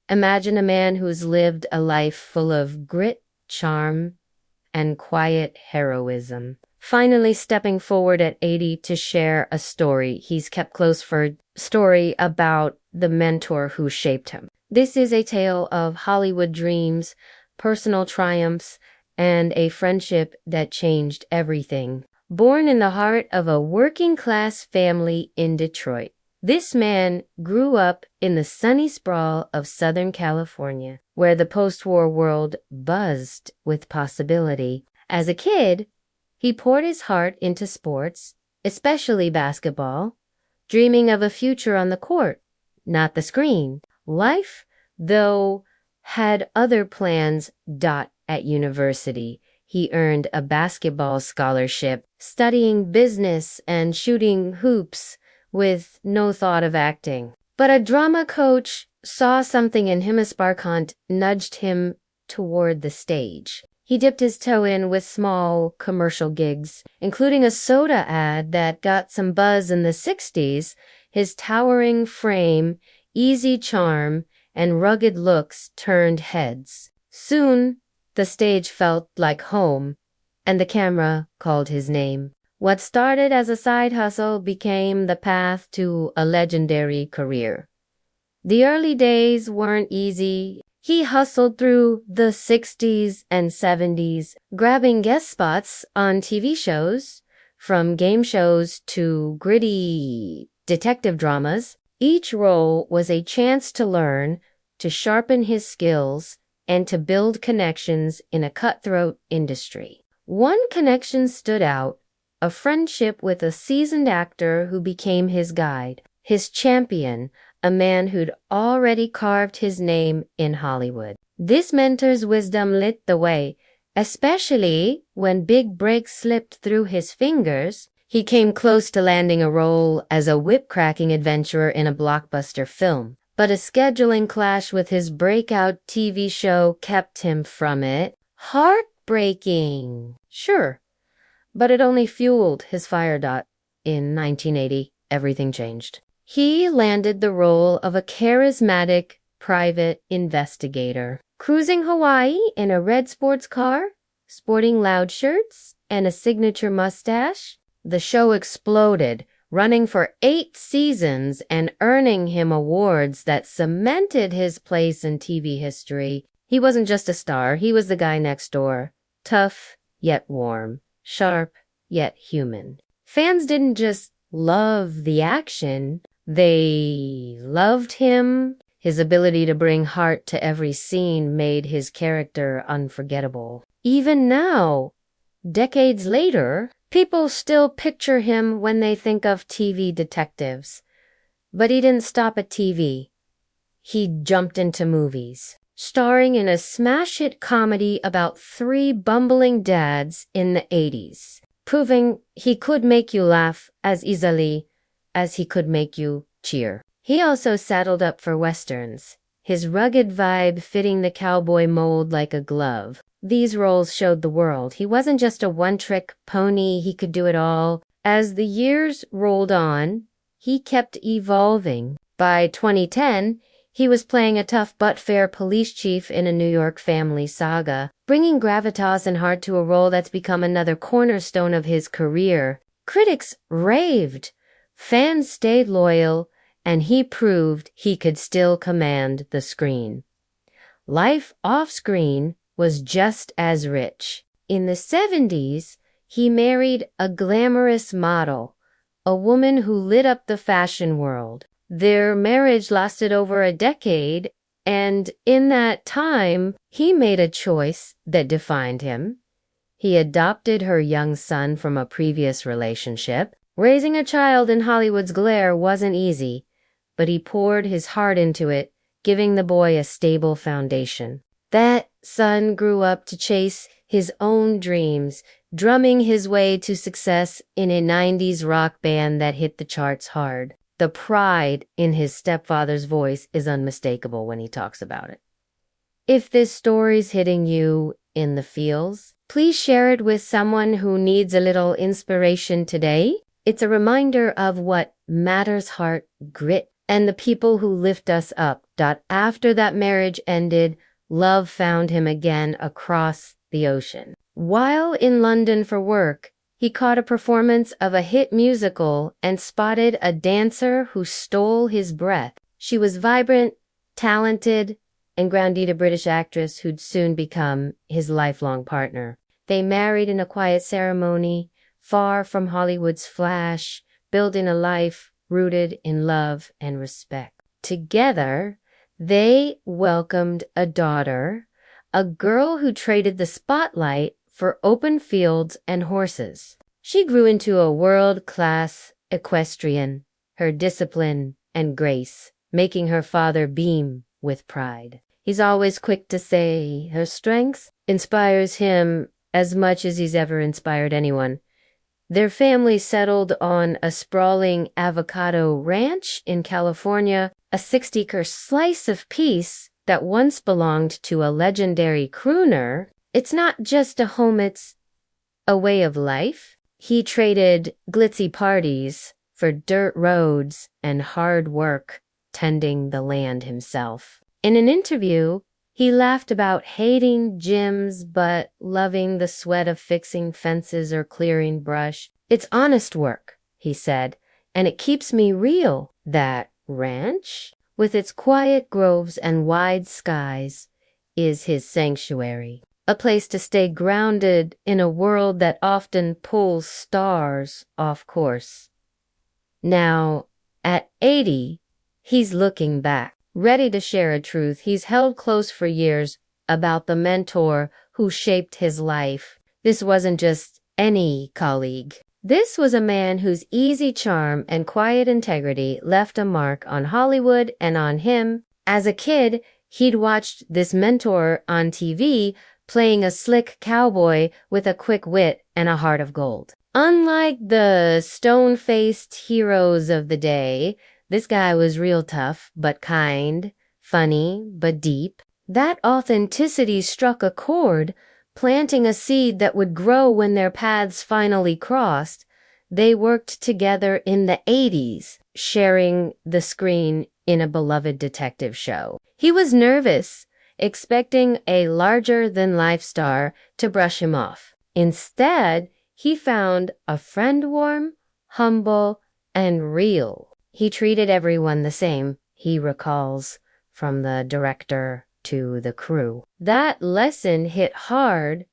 Imagine a man who's lived a life full of grit, charm, and quiet heroism, finally stepping forward at 80 to share a story he's kept close for story about the mentor who shaped him. This is a tale of Hollywood dreams, personal triumphs, and a friendship that changed everything. Born in the heart of a working-class family in Detroit, this man grew up in the sunny sprawl of Southern California, where the post-war world buzzed with possibility. As a kid, he poured his heart into sports, especially basketball, dreaming of a future on the court, not the screen. Life, though, had other plans. At university, he earned a basketball scholarship, studying business and shooting hoops with no thought of acting. But a drama coach saw something in him. A spark nudged him toward the stage. He dipped his toe in with small commercial gigs, including a soda ad that got some buzz in the 60s. His towering frame, easy charm, and rugged looks turned heads. Soon, the stage felt like home, and the camera called his name. What started as a side hustle became the path to a legendary career. The early days weren't easy. He hustled through the 60s and 70s, grabbing guest spots on TV shows, from game shows to gritty detective dramas. Each role was a chance to learn, to sharpen his skills, and to build connections in a cutthroat industry. One connection stood out, a friendship with a seasoned actor who became his guide, his champion, a man who'd already carved his name in Hollywood. This mentor's wisdom lit the way, especially when big breaks slipped through his fingers. He came close to landing a role as a whip-cracking adventurer in a blockbuster film, but a scheduling clash with his breakout TV show kept him from it. Heartbreaking. Sure, but it only fueled his fire. In 1980, everything changed. He landed the role of a charismatic private investigator, cruising Hawaii in a red sports car, sporting loud shirts, and a signature mustache. The show exploded, running for 8 seasons and earning him awards that cemented his place in TV history. He wasn't just a star, he was the guy next door. Tough, yet warm. Sharp, yet human. Fans didn't just love the action, they loved him. His ability to bring heart to every scene made his character unforgettable. Even now, decades later, people still picture him when they think of TV detectives. But he didn't stop at TV. He jumped into movies, starring in a smash-hit comedy about 3 bumbling dads in the 80s, proving he could make you laugh as easily as he could make you cheer. He also saddled up for westerns, his rugged vibe fitting the cowboy mold like a glove. These roles showed the world he wasn't just a one-trick pony, he could do it all. As the years rolled on, he kept evolving. By 2010, he was playing a tough but fair police chief in a New York family saga, bringing gravitas and heart to a role that's become another cornerstone of his career. Critics raved, fans stayed loyal, and he proved he could still command the screen. Life off-screen was just as rich. In the 70s, he married a glamorous model, a woman who lit up the fashion world. Their marriage lasted over a decade, and in that time, he made a choice that defined him. He adopted her young son from a previous relationship. Raising a child in Hollywood's glare wasn't easy, but he poured his heart into it, giving the boy a stable foundation. That son grew up to chase his own dreams, drumming his way to success in a 90s rock band that hit the charts hard. The pride in his stepfather's voice is unmistakable when he talks about it. If this story's hitting you in the feels, please share it with someone who needs a little inspiration today. It's a reminder of what matters: heart, grit, and the people who lift us up. After that marriage ended, love found him again across the ocean. While in London for work, he caught a performance of a hit musical and spotted a dancer who stole his breath. She was vibrant, talented, and grounded, a British actress who'd soon become his lifelong partner. They married in a quiet ceremony, far from Hollywood's flash, building a life rooted in love and respect. Together, they welcomed a daughter, a girl who traded the spotlight for open fields and horses. She grew into a world-class equestrian, her discipline and grace making her father beam with pride. He's always quick to say her strengths inspires him as much as he's ever inspired anyone. Their family settled on a sprawling avocado ranch in California, a 60-acre slice of peace that once belonged to a legendary crooner. It's not just a home, it's a way of life. He traded glitzy parties for dirt roads and hard work tending the land himself. In an interview, he laughed about hating gyms but loving the sweat of fixing fences or clearing brush. It's honest work, he said, and it keeps me real. That ranch, with its quiet groves and wide skies, is his sanctuary, a place to stay grounded in a world that often pulls stars off course. Now, at 80, he's looking back, ready to share a truth he's held close for years about the mentor who shaped his life. This wasn't just any colleague. This was a man whose easy charm and quiet integrity left a mark on Hollywood and on him. As a kid, he'd watched this mentor on TV playing a slick cowboy with a quick wit and a heart of gold. Unlike the stone-faced heroes of the day, this guy was real tough, but kind, funny, but deep. That authenticity struck a chord, planting a seed that would grow when their paths finally crossed. They worked together in the 80s, sharing the screen in a beloved detective show. He was nervous, expecting a larger-than-life star to brush him off. Instead, he found a friend warm, humble, and real. He treated everyone the same, he recalls, from the director to the crew. That lesson hit hard.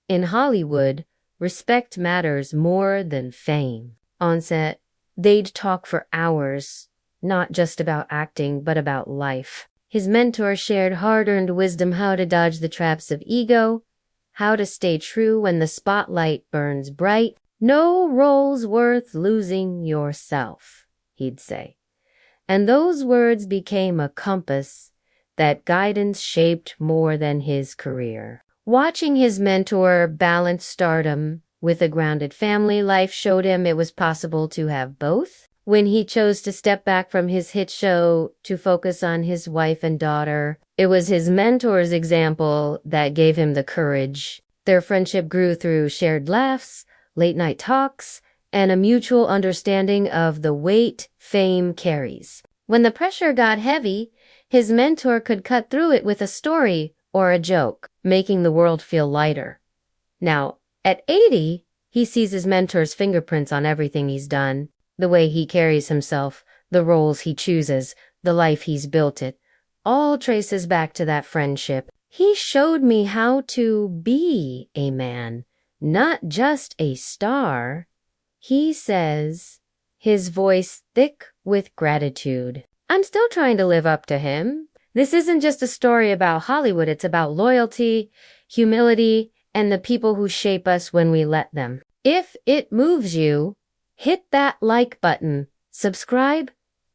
In Hollywood, respect matters more than fame. On set, they'd talk for hours, not just about acting, but about life. His mentor shared hard-earned wisdom, how to dodge the traps of ego, how to stay true when the spotlight burns bright. No role's worth losing yourself, he'd say. And those words became a compass that guidance shaped more than his career. Watching his mentor balance stardom with a grounded family life showed him it was possible to have both. When he chose to step back from his hit show to focus on his wife and daughter, it was his mentor's example that gave him the courage. Their friendship grew through shared laughs, late-night talks, and a mutual understanding of the weight fame carries. When the pressure got heavy, his mentor could cut through it with a story or a joke, making the world feel lighter. Now, at 80, he sees his mentor's fingerprints on everything he's done, the way he carries himself, the roles he chooses, the life he's built it, all traces back to that friendship. He showed me how to be a man, not just a star, he says, his voice thick with gratitude. I'm still trying to live up to him. This isn't just a story about Hollywood, it's about loyalty, humility, and the people who shape us when we let them. If it moves you, hit that like button, subscribe,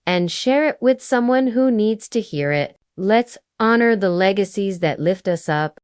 and share it with someone who needs to hear it. Let's honor the legacies that lift us up